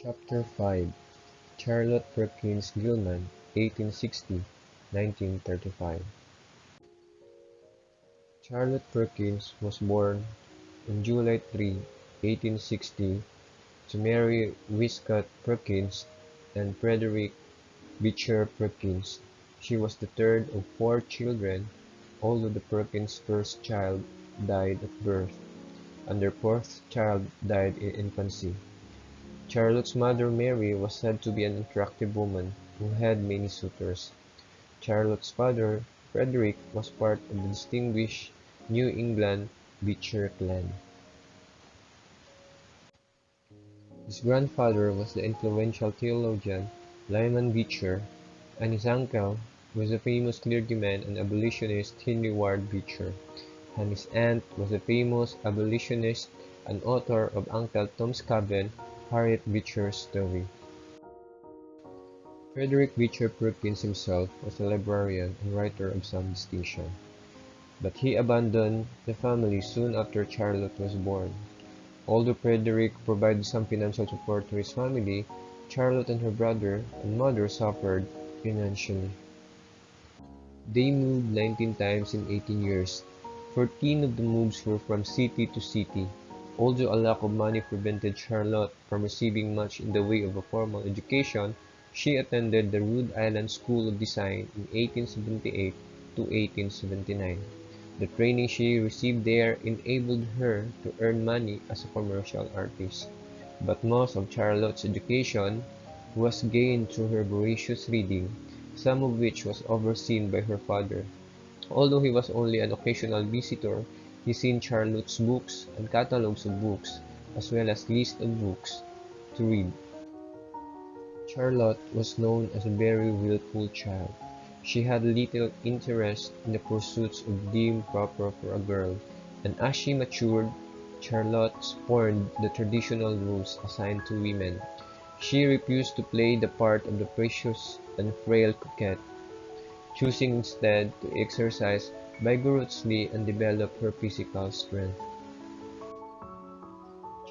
Chapter 5 Charlotte Perkins Gilman, 1860–1935. Charlotte Perkins was born on July 3, 1860, to Mary Wiscott Perkins and Frederick Beecher Perkins. She was the third of four children, although the Perkins' first child died at birth, and their fourth child died in infancy. Charlotte's mother Mary was said to be an attractive woman who had many suitors. Charlotte's father, Frederick, was part of the distinguished New England Beecher clan. His grandfather was the influential theologian Lyman Beecher, and his uncle was the famous clergyman and abolitionist Henry Ward Beecher, and his aunt was the famous abolitionist and author of Uncle Tom's Cabin, Harriet Beecher's Story. Frederick Beecher Perkins himself was a librarian and writer of some distinction, but he abandoned the family soon after Charlotte was born. Although Frederick provided some financial support to his family, Charlotte and her brother and mother suffered financially. They moved 19 times in 18 years. 14 of the moves were from city to city. Although a lack of money prevented Charlotte from receiving much in the way of a formal education, she attended the Rhode Island School of Design in 1878 to 1879. The training she received there enabled her to earn money as a commercial artist. But most of Charlotte's education was gained through her voracious reading, some of which was overseen by her father. Although he was only an occasional visitor, he seen Charlotte's books and catalogs of books, as well as lists of books to read. Charlotte was known as a very willful child. She had little interest in the pursuits of deemed proper for a girl, and as she matured, Charlotte scorned the traditional roles assigned to women. She refused to play the part of the precious and frail coquette, choosing instead to exercise vigorously and develop her physical strength.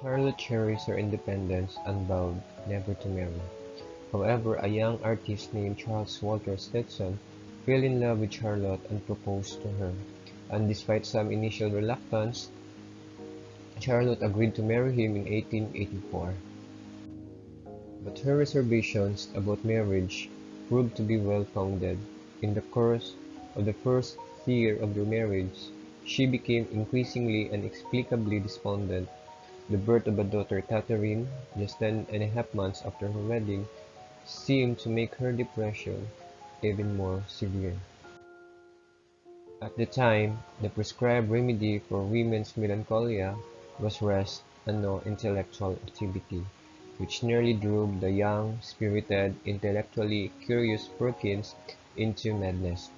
Charlotte cherished her independence and vowed never to marry. However, a young artist named Charles Walter Stetson fell in love with Charlotte and proposed to her, and despite some initial reluctance, Charlotte agreed to marry him in 1884. But her reservations about marriage proved to be well-founded. In the course of the first year of their marriage, she became increasingly and inexplicably despondent. The birth of a daughter, Catherine, just 10.5 months after her wedding, seemed to make her depression even more severe. At the time, the prescribed remedy for women's melancholia was rest and no intellectual activity, which nearly drove the young, spirited, intellectually curious Perkins into madness.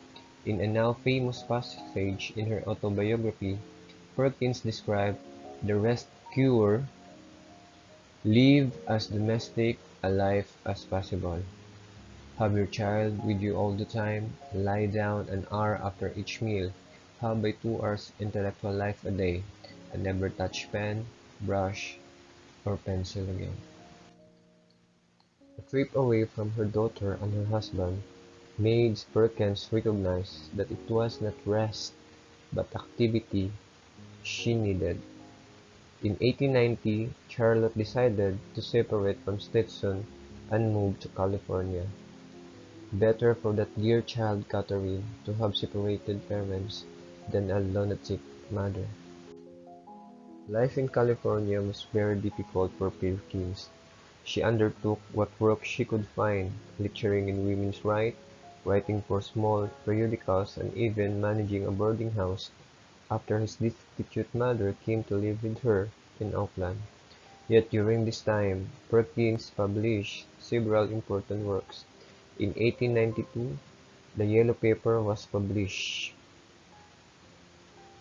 In a now famous passage in her autobiography, Perkins described the rest cure: live as domestic a life as possible. Have your child with you all the time. Lie down an hour after each meal. Have by 2 hours intellectual life a day, and never touch pen, brush, or pencil again. A trip away from her daughter and her husband made Perkins recognize that it was not rest, but activity she needed. In 1890, Charlotte decided to separate from Stetson and move to California. Better for that dear child Catherine to have separated parents than a lunatic mother. Life in California was very difficult for Perkins. She undertook what work she could find, lecturing in women's rights, writing for small periodicals, and even managing a boarding house after his destitute mother came to live with her in Oakland. Yet during this time, Perkins published several important works. In 1892, the Yellow Paper was published.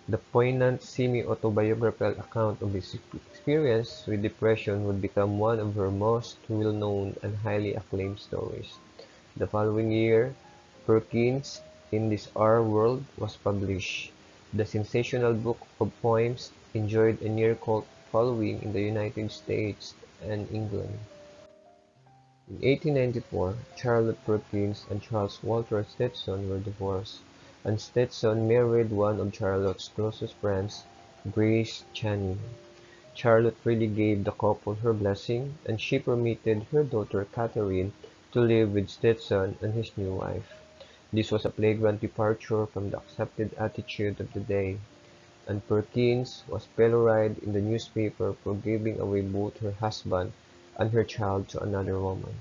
The poignant semi-autobiographical account of his experience with depression would become one of her most well-known and highly acclaimed stories. The following year, Perkins' In This Our World was published. The sensational book of poems enjoyed a near-cult following in the United States and England. In 1894, Charlotte Perkins and Charles Walter Stetson were divorced, and Stetson married one of Charlotte's closest friends, Grace Channing. Charlotte really gave the couple her blessing, and she permitted her daughter Catherine to live with Stetson and his new wife. This was a flagrant departure from the accepted attitude of the day, and Perkins was pilloried in the newspaper for giving away both her husband and her child to another woman.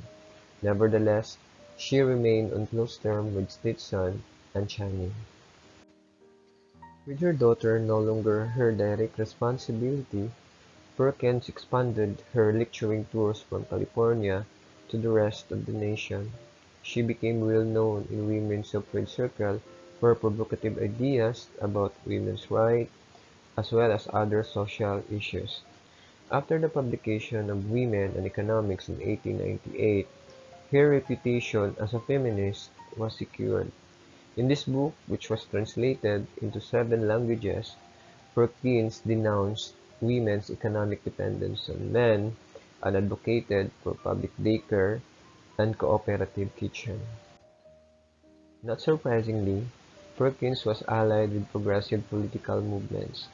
Nevertheless, she remained on close terms with Stetson and Channing. With her daughter no longer her direct responsibility, Perkins expanded her lecturing tours from California to the rest of the nation. She became well known in women's suffrage circles for provocative ideas about women's rights as well as other social issues. After the publication of Women and Economics in 1898, her reputation as a feminist was secured. In this book, which was translated into 7 languages, Perkins denounced women's economic dependence on men and advocated for public daycare and cooperative kitchen. Not surprisingly, Perkins was allied with progressive political movements.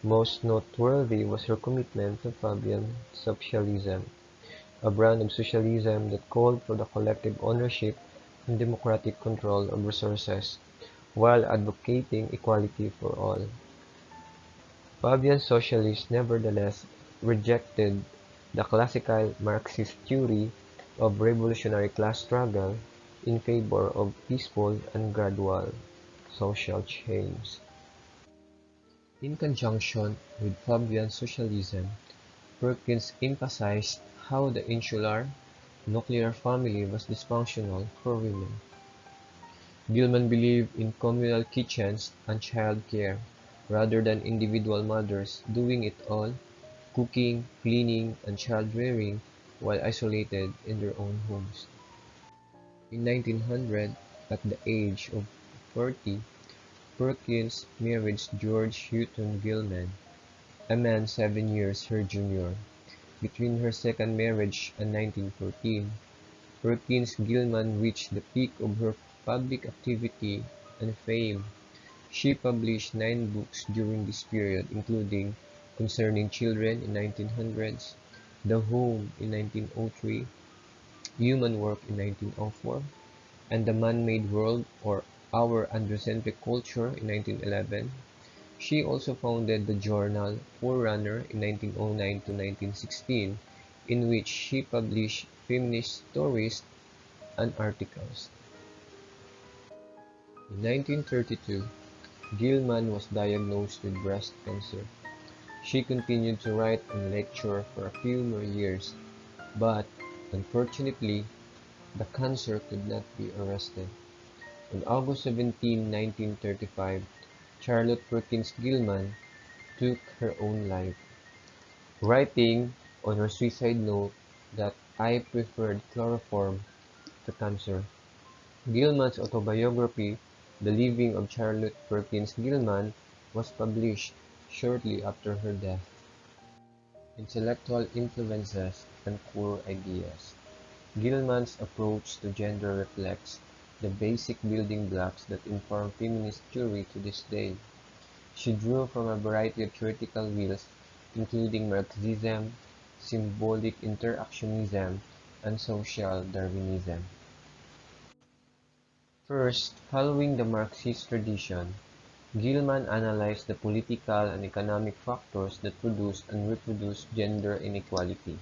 Most noteworthy was her commitment to Fabian socialism, a brand of socialism that called for the collective ownership and democratic control of resources, while advocating equality for all. Fabian socialists nevertheless rejected the classical Marxist theory of revolutionary class struggle in favor of peaceful and gradual social change. In conjunction with Fabian socialism, Perkins emphasized how the insular, nuclear family was dysfunctional for women. Gilman believed in communal kitchens and child care, rather than individual mothers doing it all, cooking, cleaning, and child-rearing while isolated in their own homes. In 1900, at the age of 40, Perkins married George Houghton Gilman, a man 7 years her junior. Between her second marriage and 1914, Perkins-Gilman reached the peak of her public activity and fame. She published 9 books during this period, including Concerning Children in 1900s, The Home in 1903, Human Work in 1904, and The Man-Made World or Our Androcentric Culture in 1911. She also founded the journal Forerunner in 1909 to 1916, in which she published feminist stories and articles. In 1932, Gilman was diagnosed with breast cancer. She continued to write and lecture for a few more years, but, unfortunately, the cancer could not be arrested. On August 17, 1935, Charlotte Perkins Gilman took her own life, writing on her suicide note that I preferred chloroform to cancer. Gilman's autobiography, The Living of Charlotte Perkins Gilman, was published shortly after her death. Intellectual influences and core ideas. Gilman's approach to gender reflects the basic building blocks that inform feminist theory to this day. She drew from a variety of theoretical wheels, including Marxism, symbolic interactionism, and social Darwinism. First, following the Marxist tradition, Gilman analyzed the political and economic factors that produce and reproduce gender inequality.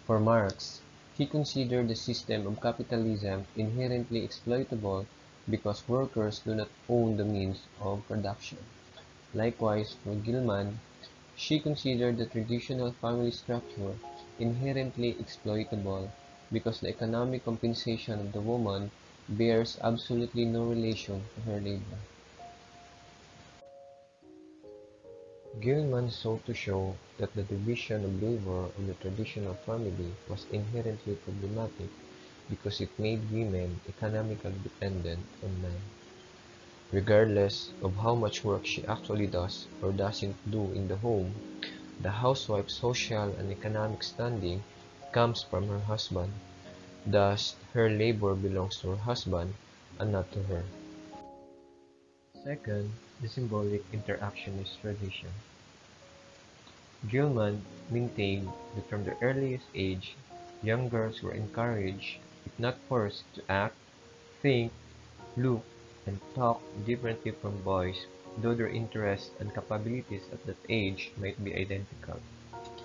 For Marx, he considered the system of capitalism inherently exploitable because workers do not own the means of production. Likewise, for Gilman, she considered the traditional family structure inherently exploitable because the economic compensation of the woman bears absolutely no relation to her labor. Gilman sought to show that the division of labor of the traditional family was inherently problematic because it made women economically dependent on men. Regardless of how much work she actually does or doesn't do in the home, the housewife's social and economic standing comes from her husband. Thus, her labor belongs to her husband and not to her. Second, the symbolic interactionist tradition. Gilman maintained that from the earliest age, young girls were encouraged, if not forced, to act, think, look, and talk differently from boys, though their interests and capabilities at that age might be identical.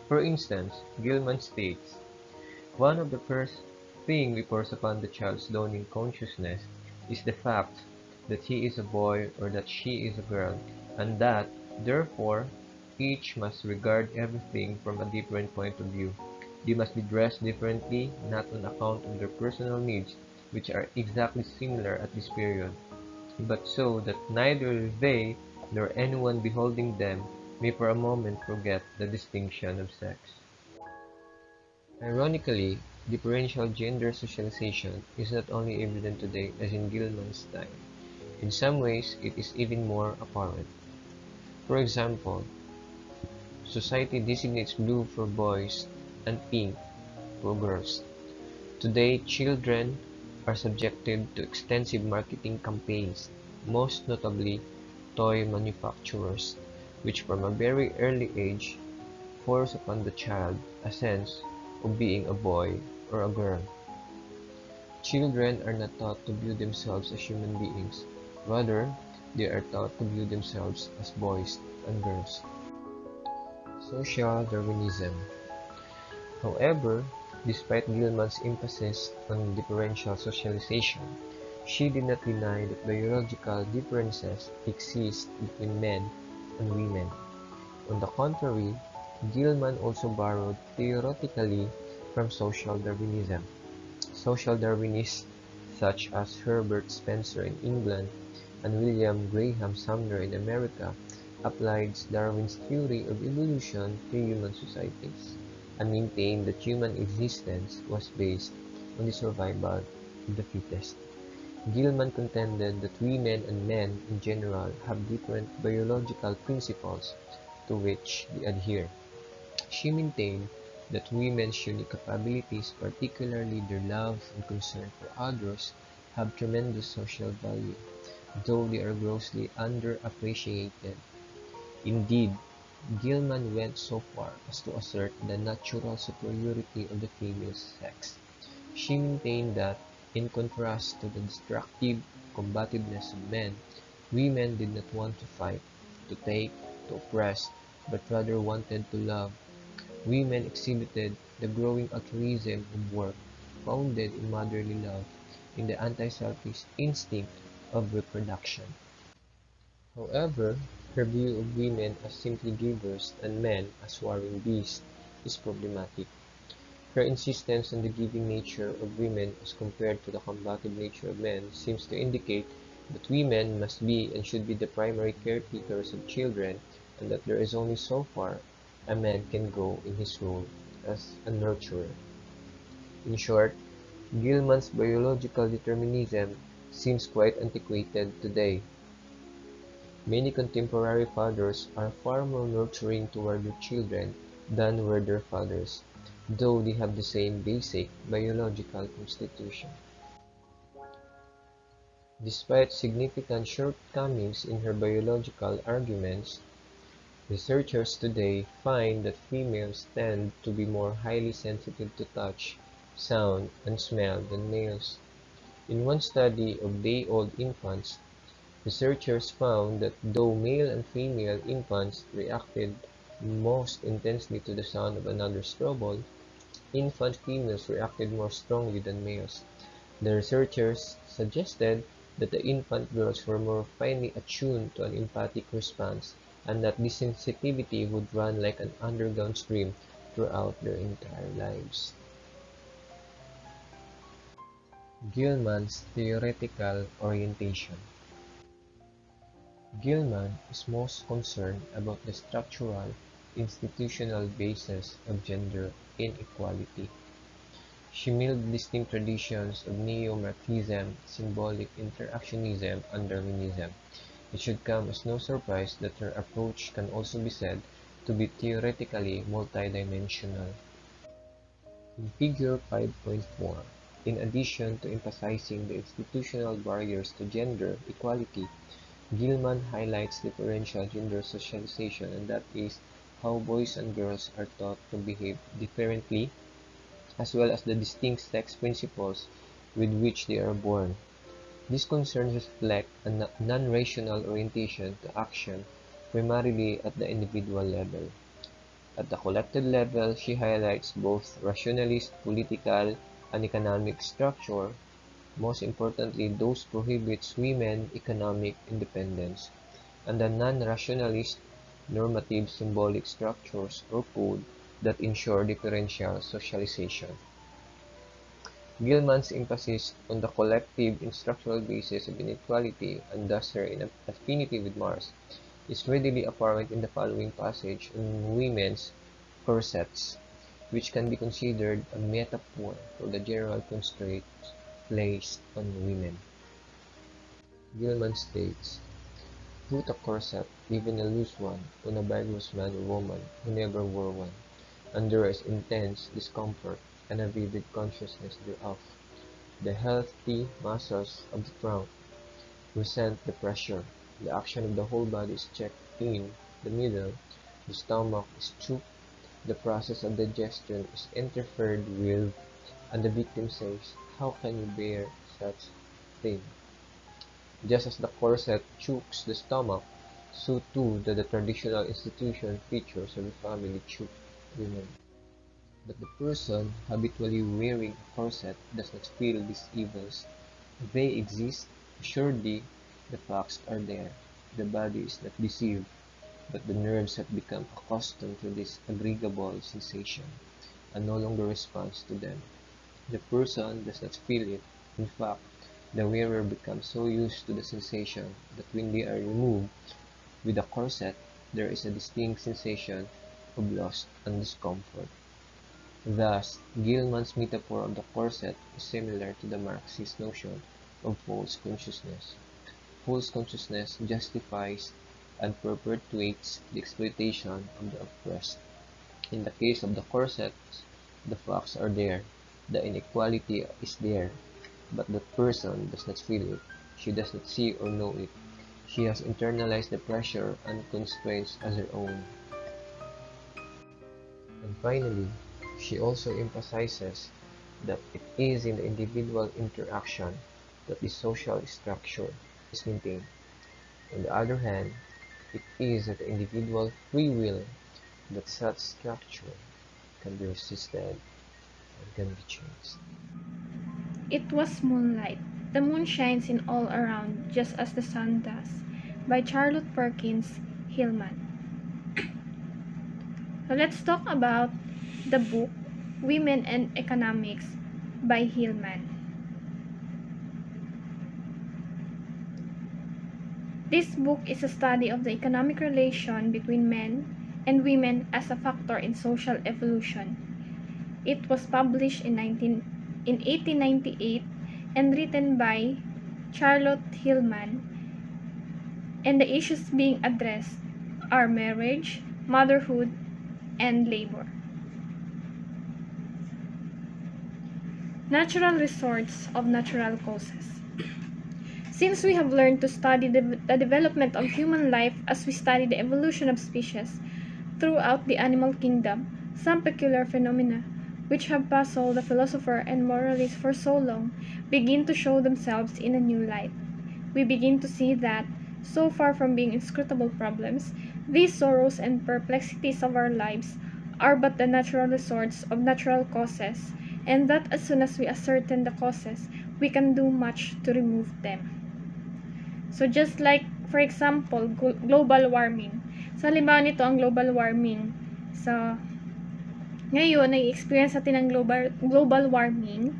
For instance, Gilman states, one of the first things we force upon the child's dawning consciousness is the fact that he is a boy or that she is a girl, and that, therefore, each must regard everything from a different point of view. They must be dressed differently, not on account of their personal needs, which are exactly similar at this period, but so that neither they nor anyone beholding them may for a moment forget the distinction of sex. Ironically, differential gender socialization is not only evident today as in Gilman's time. In some ways, it is even more apparent. For example, society designates blue for boys and pink for girls. Today, children are subjected to extensive marketing campaigns, most notably toy manufacturers, which from a very early age force upon the child a sense of being a boy or a girl. Children are not taught to view themselves as human beings; rather, they are taught to view themselves as boys and girls. Social Darwinism. However, despite Gilman's emphasis on differential socialization, she did not deny that biological differences exist between men and women. On the contrary, Gilman also borrowed theoretically from social Darwinism. Social Darwinists such as Herbert Spencer in England and William Graham Sumner in America applied Darwin's theory of evolution to human societies, and maintained that human existence was based on the survival of the fittest. Gilman contended that women and men in general have different biological principles to which they adhere. She maintained that women's unique capabilities, particularly their love and concern for others, have tremendous social value, though they are grossly underappreciated. Indeed, Gilman went so far as to assert the natural superiority of the female sex. She maintained that, in contrast to the destructive combativeness of men, women did not want to fight, to take, to oppress, but rather wanted to love. Women exhibited the growing altruism of work, founded in motherly love, in the anti-selfish instinct of reproduction. However, her view of women as simply givers and men as warring beasts is problematic. Her insistence on the giving nature of women as compared to the combative nature of men seems to indicate that women must be and should be the primary caretakers of children, and that there is only so far a man can go in his role as a nurturer. In short, Gilman's biological determinism seems quite antiquated today. Many contemporary fathers are far more nurturing toward their children than were their fathers, though they have the same basic biological constitution. Despite significant shortcomings in her biological arguments, researchers today find that females tend to be more highly sensitive to touch, sound, and smell than males. In one study of day-old infants, researchers found that though male and female infants reacted most intensely to the sound of another's trouble, infant females reacted more strongly than males. The researchers suggested that the infant girls were more finely attuned to an empathic response, and that this sensitivity would run like an underground stream throughout their entire lives. Gilman's theoretical orientation. Gilman is most concerned about the structural, institutional basis of gender inequality. She melded distinct traditions of neo-Marxism, symbolic interactionism, and Darwinism. It should come as no surprise that her approach can also be said to be theoretically multidimensional. In Figure 5.4, In addition to emphasizing the institutional barriers to gender equality, Gilman highlights differential gender socialization, and that is, how boys and girls are taught to behave differently, as well as the distinct sex principles with which they are born. These concerns reflect a non-rational orientation to action, primarily at the individual level. At the collective level, she highlights both rationalist political and economic structure, most importantly those prohibits women economic independence, and the non-rationalist normative symbolic structures or code that ensure differential socialization. Gilman's emphasis on the collective structural basis of inequality, and thus her affinity with Mars, is readily apparent in the following passage on women's corsets, which can be considered a metaphor for the general constraints placed on women. Gilman states, "Put a corset, even a loose one, on a vigorous man or woman who never wore one, and there is intense discomfort and a vivid consciousness thereof. The healthy muscles of the trunk resent the pressure, the action of the whole body is checked in the middle, the stomach is choked, the process of digestion is interfered with, and the victim says, 'How can you bear such thing?' Just as the corset chokes the stomach, so too do the traditional institution features of the family choke women. But the person habitually wearing a corset does not feel these evils. They exist, assuredly, the facts are there. The body is not deceived, but the nerves have become accustomed to this agreeable sensation, and no longer responds to them. The person does not feel it. In fact, the wearer becomes so used to the sensation that when they are removed with a corset, there is a distinct sensation of loss and discomfort. Thus, Gilman's metaphor of the corset is similar to the Marxist notion of false consciousness. False consciousness justifies and perpetuates the exploitation of the oppressed. In the case of the corsets, the facts are there, the inequality is there, but the person does not feel it. She does not see or know it. She has internalized the pressure and constraints as her own. And finally, she also emphasizes that it is in the individual interaction that the social structure is maintained. On the other hand, it is at the individual free will that such structure can be resisted and can be changed. It was Moonlight. The moon shines in all around just as the sun does, by Charlotte Perkins Hillman. So let's talk about the book Women and Economics by Hillman. This book is a study of the economic relation between men and women as a factor in social evolution. It was published in 1898 and written by Charlotte Hillman, and the issues being addressed are marriage, motherhood, and labor. Natural resorts of natural causes. Since we have learned to study the development of human life as we study the evolution of species throughout the animal kingdom, some peculiar phenomena, which have puzzled the philosopher and moralist for so long, begin to show themselves in a new light. We begin to see that, so far from being inscrutable problems, these sorrows and perplexities of our lives are but the natural resorts of natural causes, and that as soon as we ascertain the causes, we can do much to remove them. So just like, for example, global warming. So halimbawa nito ang global warming. So, ngayon, nai-experience natin ang global warming.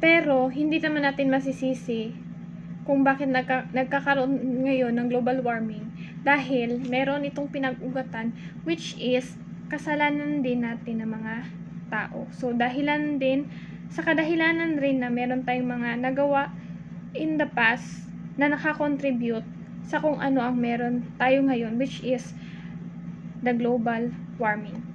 Pero, hindi naman natin masisisi kung bakit nagkakaroon ngayon ng global warming. Dahil, meron itong pinag-ugatan, which is, kasalanan din natin ng mga tao. So, dahilan din, sa kadahilanan rin na meron tayong mga nagawa in the past na nakakontribute sa kung ano ang meron tayo ngayon, which is the global warming.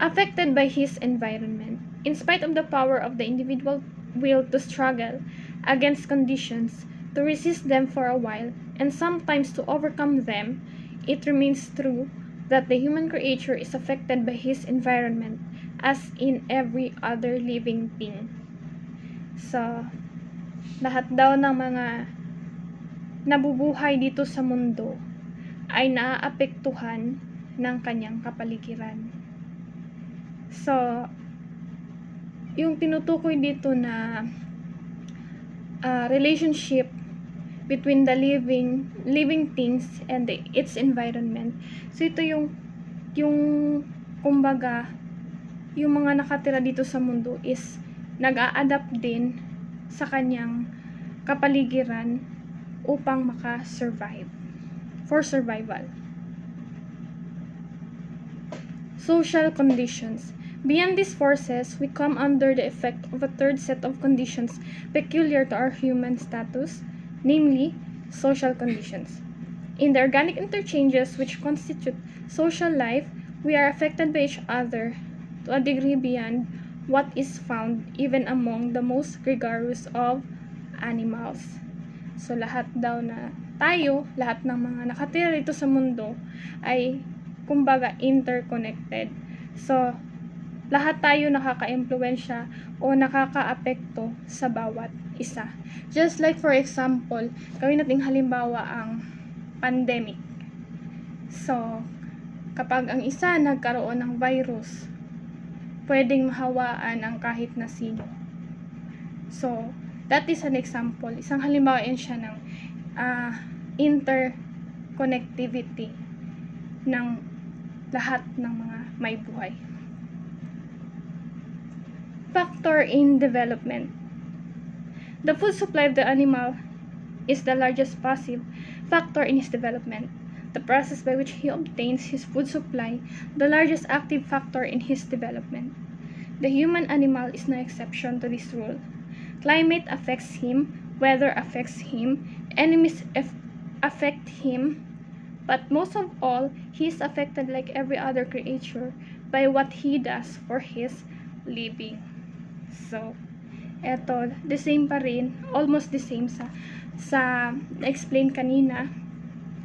affected by his environment. In spite of the power of the individual will to struggle against conditions, to resist them for a while, and sometimes to overcome them, it remains true that the human creature is affected by his environment as in every other living thing. So, lahat daw ng mga nabubuhay dito sa mundo ay naaapektuhan ng kanyang kapaligiran. So, yung tinutukoy dito na relationship between the living things and its environment. So, ito yung kumbaga, yung mga nakatira dito sa mundo is nag-a-adapt din sa kanyang kapaligiran upang maka-survive. For survival. Social conditions. Beyond these forces, we come under the effect of a third set of conditions peculiar to our human status, namely, social conditions. In the organic interchanges which constitute social life, we are affected by each other to a degree beyond what is found even among the most gregarious of animals. So, lahat daw na tayo, lahat ng mga nakatira dito sa mundo ay kumbaga interconnected. So, lahat tayo nakaka-impluwensya o nakaka-apekto sa bawat isa. Just like for example, gawin nating halimbawa ang pandemic. So, kapag ang isa nagkaroon ng virus, pwedeng mahawaan ang kahit na sino. So, that is an example. Isang halimbawa yan siya ng interconnectivity ng lahat ng mga may buhay. Factor in development. The food supply of the animal is the largest passive factor in his development. The process by which he obtains his food supply, the largest active factor in his development. The human animal is no exception to this rule. Climate affects him, weather affects him, enemies affect him, but most of all, he is affected like every other creature by what he does for his living. So, eto, the same pa rin, almost the same sa na-explain kanina.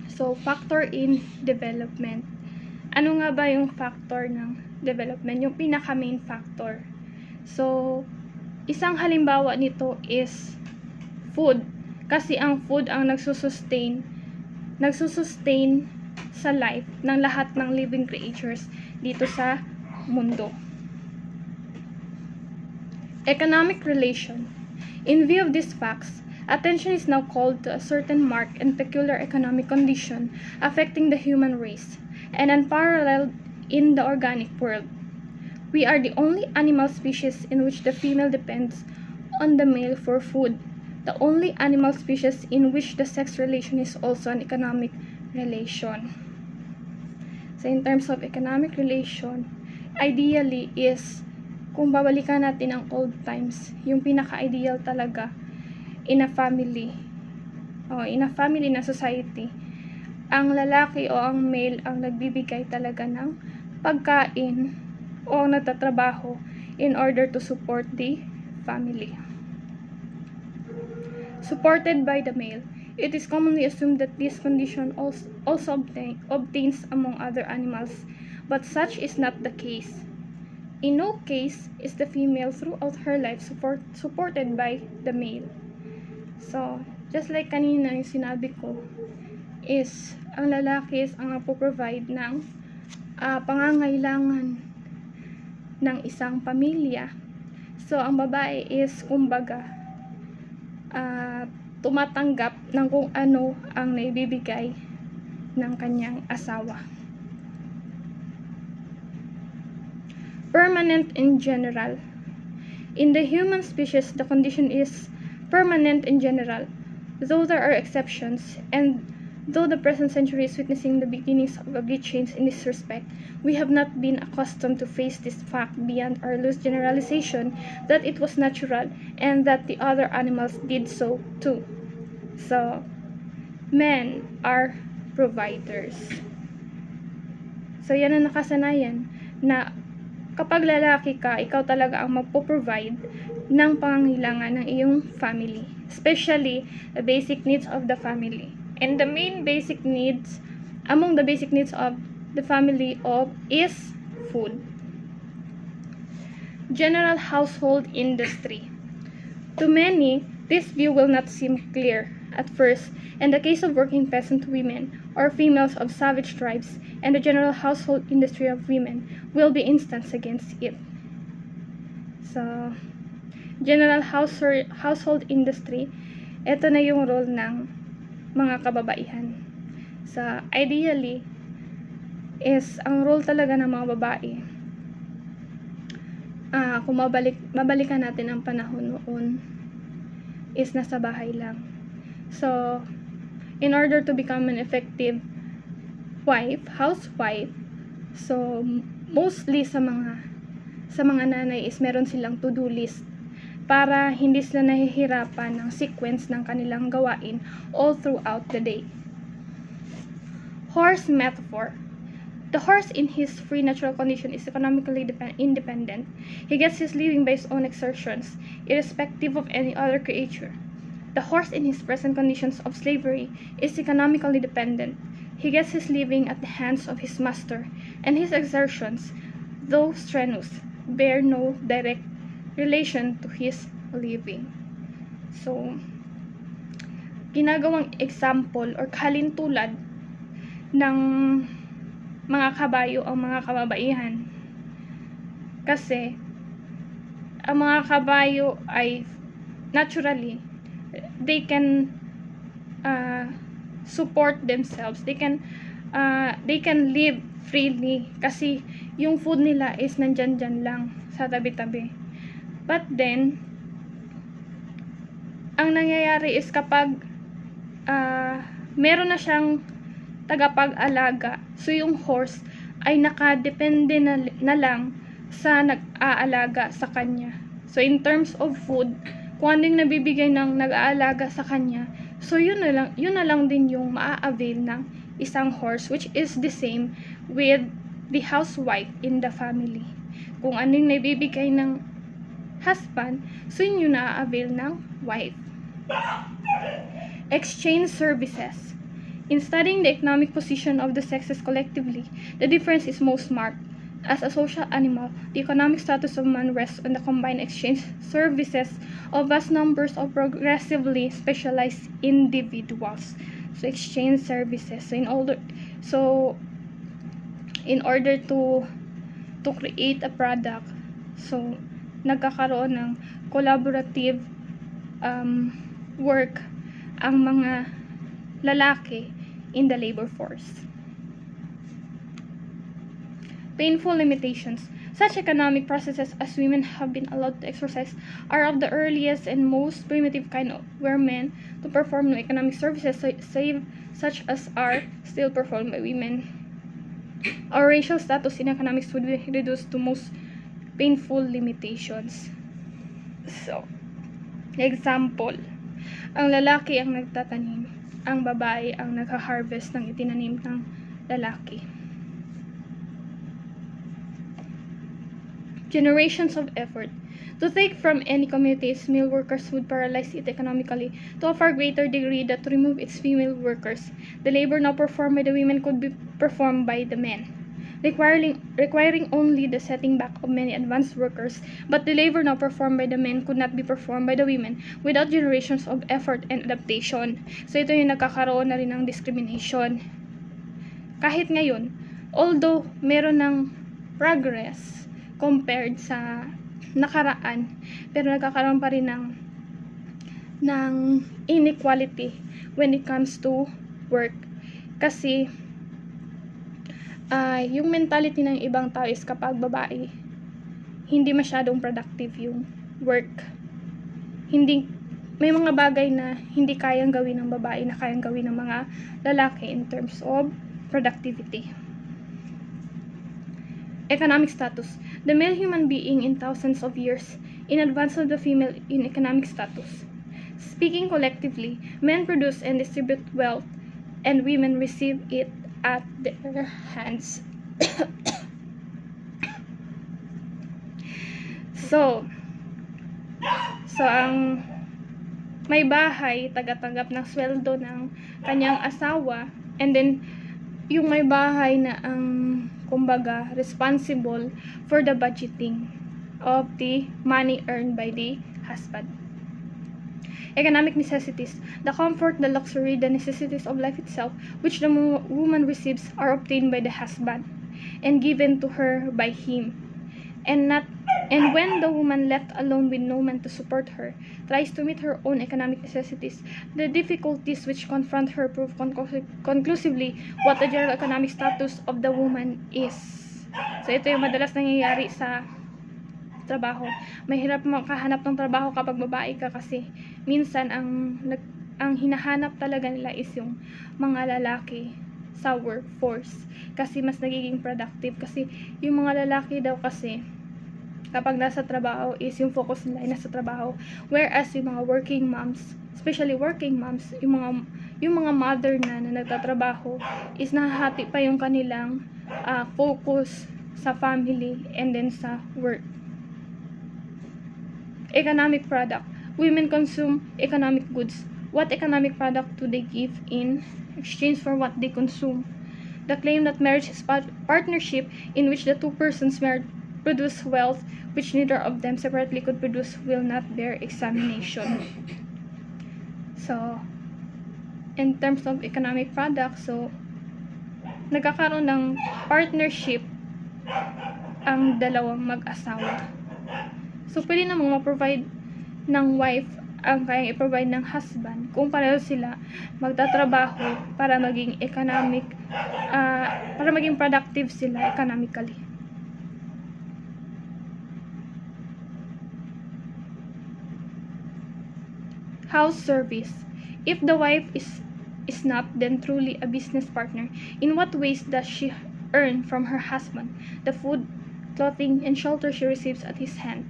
So, factor in development. Ano nga ba yung factor ng development? Yung pinaka-main factor. So, isang halimbawa nito is food. Kasi ang food ang nagsusustain sa life ng lahat ng living creatures dito sa mundo. Economic relation. In view of these facts, attention is now called to a certain marked and peculiar economic condition affecting the human race, and unparalleled in the organic world. We are the only animal species in which the female depends on the male for food, the only animal species in which the sex relation is also an economic relation. So in terms of economic relation, ideally is, kung babalikan natin ang old times, yung pinaka-ideal talaga in a family na society, ang lalaki o ang male ang nagbibigay talaga ng pagkain o ang nagtatrabaho in order to support the family. Supported by the male, it is commonly assumed that this condition also obtains among other animals, but such is not the case. In no case is the female throughout her life supported by the male. So, just like kanina yung sinabi ko, is ang lalaki is ang nagpo-provide ng pangangailangan ng isang pamilya. So, ang babae is kumbaga tumatanggap ng kung ano ang naibibigay ng kanyang asawa. Permanent in general. In the human species, the condition is permanent in general, though there are exceptions, and though the present century is witnessing the beginnings of a great change in this respect, we have not been accustomed to face this fact beyond our loose generalization that it was natural and that the other animals did so too. So, men are providers. So, yan ang nakasanayan na kapag lalaki ka, ikaw talaga ang magpo-provide ng pangangailangan ng iyong family, especially the basic needs of the family. And the main basic needs, among the basic needs of the family is food. General household industry. To many, this view will not seem clear at first. In the case of working peasant women or females of savage tribes, and the general household industry of women will be instance against it. So, general household industry, ito na yung role ng mga kababaihan. So, ideally, is ang role talaga ng mga babae. Kung mabalikan natin ang panahon noon, is nasa bahay lang. So, in order to become an effective housewife, so mostly sa mga nanay is meron silang to-do list para hindi sila nahihirapan ng sequence ng kanilang gawain all throughout the day. Horse metaphor. The horse in his free natural condition is economically independent. He gets his living by his own exertions, irrespective of any other creature. The horse in his present conditions of slavery is economically dependent. He gets his living at the hands of his master, and his exertions, though strenuous, bear no direct relation to his living. So, ginagawang example or kalintulad ng mga kabayo ang mga kababaihan. Kasi, ang mga kabayo ay naturally, they can support themselves. They can live freely kasi yung food nila is nandyan lang sa tabi-tabi. But then, ang nangyayari is kapag meron na siyang tagapag-alaga, so yung horse ay nakadepende na lang sa nag-aalaga sa kanya. So in terms of food, kung ano yung nabibigay ng nag-aalaga sa kanya, so yun na lang din yung maa-avail ng isang horse, which is the same with the housewife in the family. Kung ano yung nabibigay ng husband, so yun yung na-avail ng wife. Exchange services. In studying the economic position of the sexes collectively, the difference is most marked. As a social animal, the economic status of man rests on the combined exchange services of vast numbers of progressively specialized individuals. So, exchange services. So, in order to create a product, so, nagkakaroon ng collaborative work ang mga lalaki in the labor force. Painful limitations. Such economic processes as women have been allowed to exercise are of the earliest and most primitive kind where men to perform no economic services save such as are still performed by women. Our racial status in economics would be reduced to most painful limitations. So, example, ang lalaki ang nagtatanim, ang babae ang nagha-harvest ng itinanim ng lalaki. Generations of effort. To take from any community its male workers would paralyze it economically to a far greater degree than to remove its female workers. The labor now performed by the women could be performed by the men, requiring only the setting back of many advanced workers, but the labor now performed by the men could not be performed by the women without generations of effort and adaptation. So ito yung nagkakaroon na rin ng discrimination. Kahit ngayon, although meron ng progress compared sa nakaraan, pero nagkakaroon pa rin ng inequality when it comes to work. Kasi yung mentality ng ibang tao is kapag babae, hindi masyadong productive yung work. May mga bagay na hindi kayang gawin ng babae na kayang gawin ng mga lalaki in terms of productivity. Economic status. The male human being in thousands of years in advance of the female in economic status. Speaking collectively, men produce and distribute wealth and women receive it at their hands. So, ang may bahay, tagatanggap ng sweldo ng kanyang asawa, and then yung may bahay na ang kumbaga responsible for the budgeting of the money earned by the husband. Economic necessities. The comfort, the luxury, the necessities of life itself, which the woman receives, are obtained by the husband and given to her by him. And when the woman, left alone with no man to support her, tries to meet her own economic necessities, the difficulties which confront her prove conclusively what the general economic status of the woman is. So ito yung madalas nangyayari sa trabaho. Mahirap makahanap ng trabaho kapag babae ka kasi minsan ang hinahanap talaga nila is yung mga lalaki sa workforce kasi mas nagiging productive, kasi yung mga lalaki daw kasi kapag nasa trabaho is yung focus nila ay nasa trabaho, whereas yung mga working moms, especially working moms, yung mga mother na nagtatrabaho is nahahati pa yung kanilang focus sa family and then sa work. Economic product. Women consume economic goods. What economic product do they give in exchange for what they consume? The claim that marriage is partnership in which the two persons produce wealth which neither of them separately could produce will not bear examination. So, in terms of economic product, so nagkakaroon ng partnership ang dalawang mag-asawa. So, pwede namang ma-provide ng wife ang kayang i-provide ng husband kung pareho sila magtatrabaho para maging para maging productive sila economically. House service. If the wife is not then truly a business partner, in what ways does she earn from her husband the food, clothing, and shelter she receives at his hand?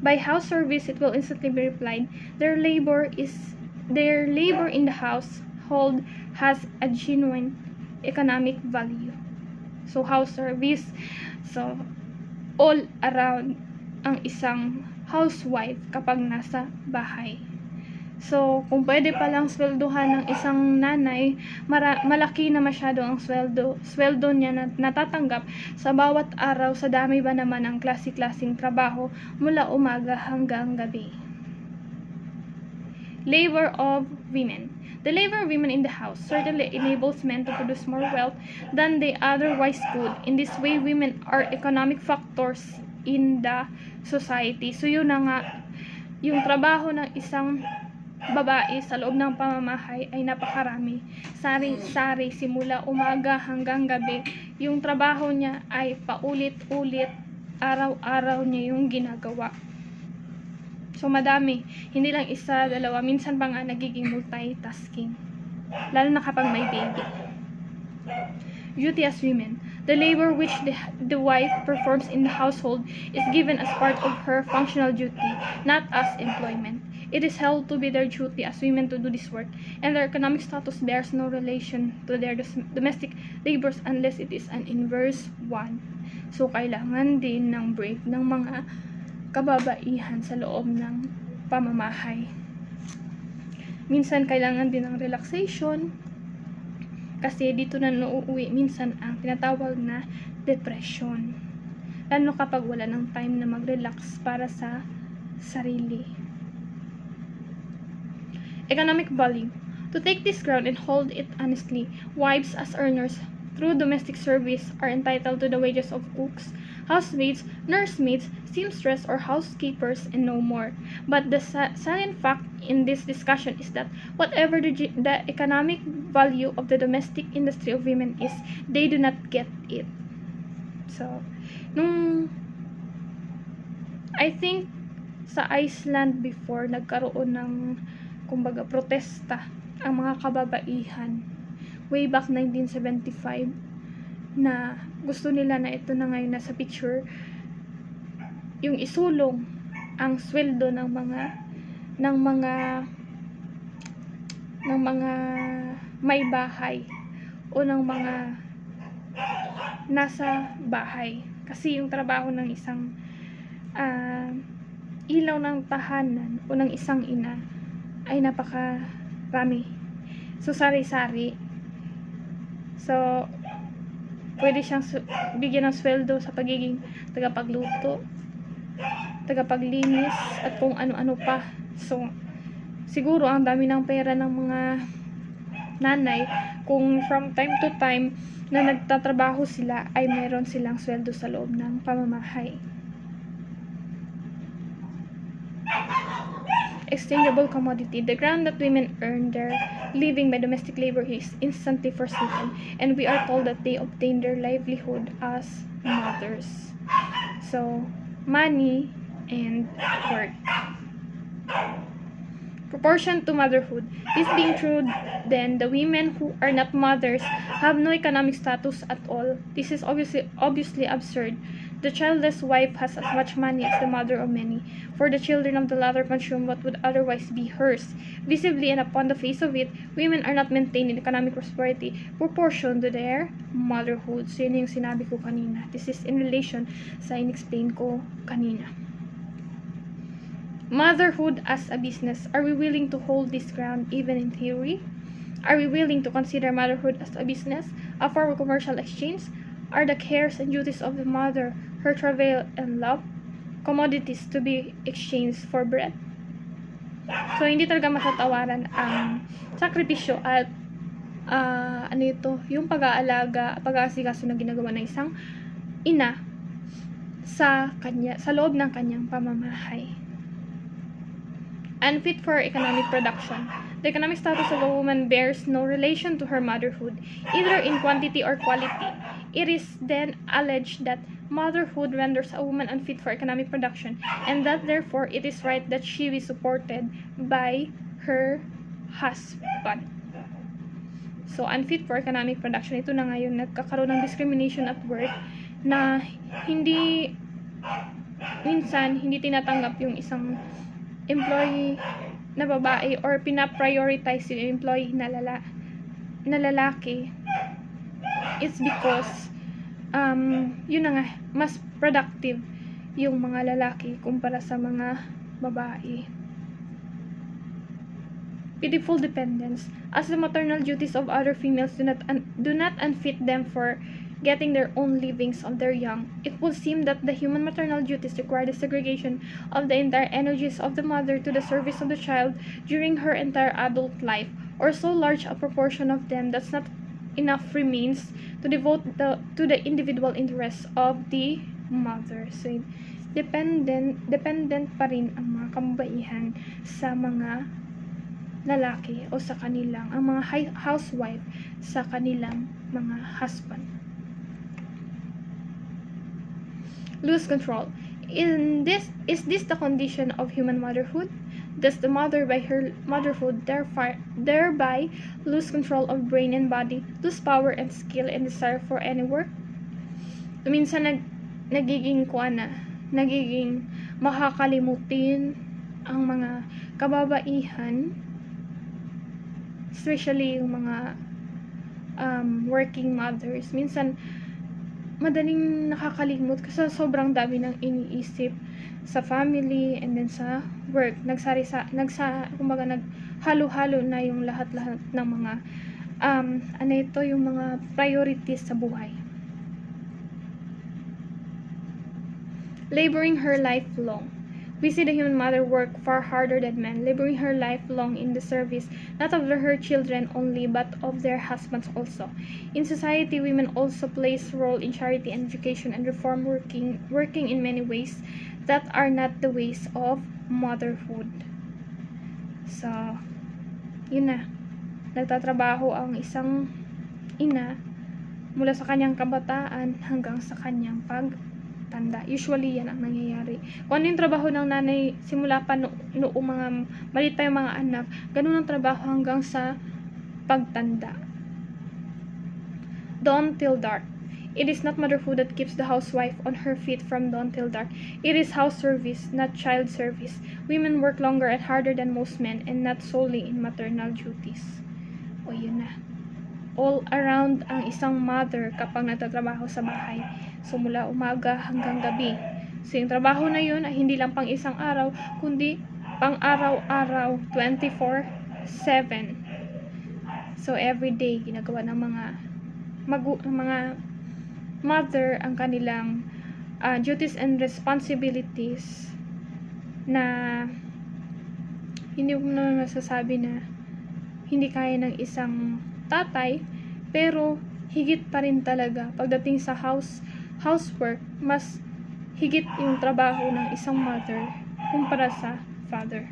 By house service, it will instantly be replied, their labor in the household has a genuine economic value. So, house service, so all around ang isang housewife kapag nasa bahay. So, kung pwede palang sweldohan ng isang nanay, malaki na masyado ang sweldo niya na natatanggap sa bawat araw sa dami ba naman ang klase-klaseng trabaho mula umaga hanggang gabi. Labor of women. The labor of women in the house certainly enables men to produce more wealth than they otherwise could. In this way, women are economic factors in the society. So, yun na nga, yung trabaho ng isang babae sa loob ng pamamahay ay napakarami. Sari-sari, simula umaga hanggang gabi. Yung trabaho niya ay paulit-ulit, araw-araw niya yung ginagawa. So, madami. Hindi lang isa, dalawa. Minsan pa nga nagiging multitasking. Lalo na kapag may baby. Duty as women. The labor which the wife performs in the household is given as part of her functional duty, not as employment. It is held to be their duty as women to do this work, and their economic status bears no relation to their domestic labors unless it is an inverse one. So, kailangan din ng break ng mga kababaihan sa loob ng pamamahay. Minsan, kailangan din ng relaxation, kasi dito na nauuwi minsan ang tinatawag na depression. Lalo kapag wala ng time na mag-relax para sa sarili. Economic value. To take this ground and hold it honestly, wives as earners through domestic service are entitled to the wages of cooks, housemaids, nursemaids, seamstress, or housekeepers, and no more. But the salient fact in this discussion is that whatever the economic value of the domestic industry of women is, they do not get it. So, I think sa Iceland before, nagkaroon ng kumbaga protesta ang mga kababaihan way back 1975 na gusto nila na ito na ngayon nasa picture, yung isulong ang sweldo ng mga may bahay o ng mga nasa bahay, kasi yung trabaho ng isang ilaw ng tahanan o ng isang ina ay napakarami. So, sari-sari. So, pwede siyang bigyan ng sweldo sa pagiging tagapagluto, tagapaglinis, at kung ano-ano pa. So, siguro ang dami ng pera ng mga nanay kung from time to time na nagtatrabaho sila ay meron silang sweldo sa loob ng pamamahay. Exchangeable commodity. The ground that women earn their living by domestic labor is instantly forsaken, and we are told that they obtain their livelihood as mothers. So, money and work. Proportion to motherhood. This being true, then the women who are not mothers have no economic status at all. This is obviously absurd. The childless wife has as much money as the mother of many, for the children of the latter consume what would otherwise be hers. Visibly and upon the face of it, women are not maintained in economic prosperity proportion to their motherhood. So yun yung sinabi ko kanina. This is in relation sa in-explain ko kanina. Motherhood as a business. Are we willing to hold this ground even in theory? Are we willing to consider motherhood as a business, a form of commercial exchange? Are the cares and duties of the mother, her travail and love, commodities to be exchanged for bread? So, hindi talaga matatawaran ang sakripisyo at yung pag-aalaga, pag-aasikaso na ginagawa ng isang ina sa loob ng kanyang pamamahay. Unfit for economic production. The economic status of a woman bears no relation to her motherhood, either in quantity or quality. It is then alleged that motherhood renders a woman unfit for economic production, and that therefore it is right that she be supported by her husband. So, unfit for economic production. Ito na ngayon, nagkakaroon ng discrimination at work na minsan, hindi tinatanggap yung isang employee na babae or pina-prioritize yung employee na lalaki. It's because yun na nga, mas productive yung mga lalaki kumpara sa mga babae. Pitiful dependence. As the maternal duties of other females do not unfit them for getting their own livings of their young, it would seem that the human maternal duties require the segregation of the entire energies of the mother to the service of the child during her entire adult life, or so large a proportion of them that not enough remains to devote to the individual interests of the mother. So, dependent pa rin ang mga kababaihan sa mga lalaki o sa kanilang, ang mga housewife sa kanilang mga husband. Lose control. Is this the condition of human motherhood? Does the mother by her motherhood thereby lose control of brain and body, lose power and skill and desire for any work? Minsan nagiging makakalimutin ang mga kababaihan, especially yung mga working mothers. Minsan madaling nakakalimot kasi sobrang dami ng iniisip sa family and then sa work. Kumbaga naghalo-halo na yung lahat-lahat ng mga yung mga priorities sa buhay. Laboring her life long. We see the human mother work far harder than men, laboring her life long in the service, not of her children only, but of their husbands also. In society, women also plays a role in charity and education and reform, working in many ways that are not the ways of motherhood. So, yun na. Nagtatrabaho ang isang ina mula sa kanyang kabataan hanggang sa kanyang pagtanda. Usually, yan ang nangyayari. Kung ano yung trabaho ng nanay simula pa noong mga maliit pa yung mga anak, ganun ang trabaho hanggang sa pagtanda. Dawn till dark. It is not motherhood that keeps the housewife on her feet from dawn till dark. It is house service, not child service. Women work longer and harder than most men, and not solely in maternal duties. O yun na. All around ang isang mother kapag nagtatrabaho sa bahay. So, mula umaga hanggang gabi. So, yung trabaho na yun ay hindi lang pang isang araw, kundi pang araw-araw, 24/7. So, everyday, ginagawa ng mga mother ang kanilang duties and responsibilities na hindi mo na masasabi na hindi kaya ng isang tatay, pero higit pa rin talaga pagdating sa housework, mas higit yung trabaho ng isang mother kumpara sa father.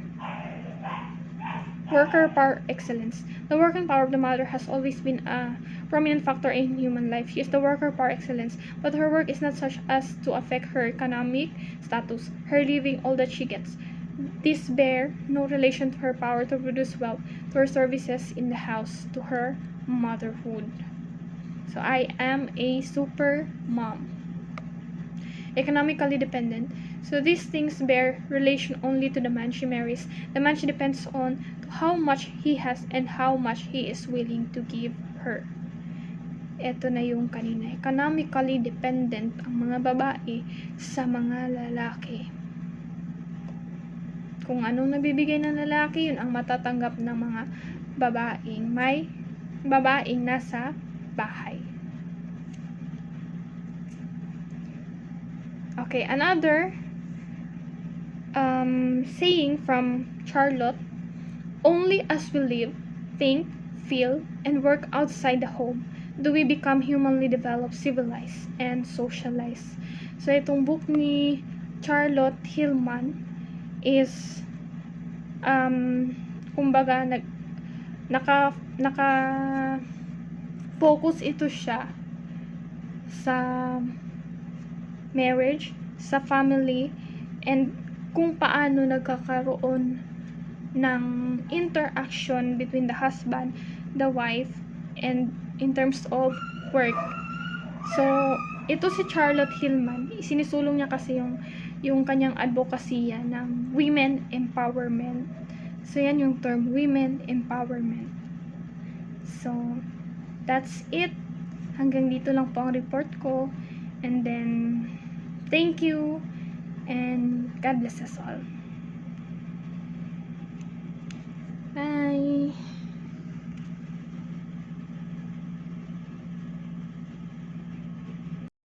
Worker power excellence. The working power of the mother has always been a prominent factor in human life. She is the worker power excellence, but her work is not such as to affect her economic status, her living, all that she gets. This bear no relation to her power to produce wealth, to her services in the house, to her motherhood. So I am a super mom. Economically dependent. So these things bear relation only to the man she marries. The man she depends on to how much he has and how much he is willing to give her. Ito na yung kanina. Economically dependent ang mga babae sa mga lalaki. Kung anong nabibigay ng lalaki, yun ang matatanggap ng mga babaeng nasa bahay. Okay, another saying from Charlotte: only as we live, think, feel, and work outside the home do we become humanly developed, civilized, and socialized. So, itong book ni Charlotte Gilman is kumbaga naka-focus ito siya sa marriage, sa family, and kung paano nagkakaroon ng interaction between the husband, the wife, and in terms of work. So, ito si Charlotte Gilman, sinisulong niya kasi yung kanyang advokasya ng women empowerment. So, yan yung term, women empowerment. So, that's it. Hanggang dito lang po ang report ko. And then, thank you. And God bless us all.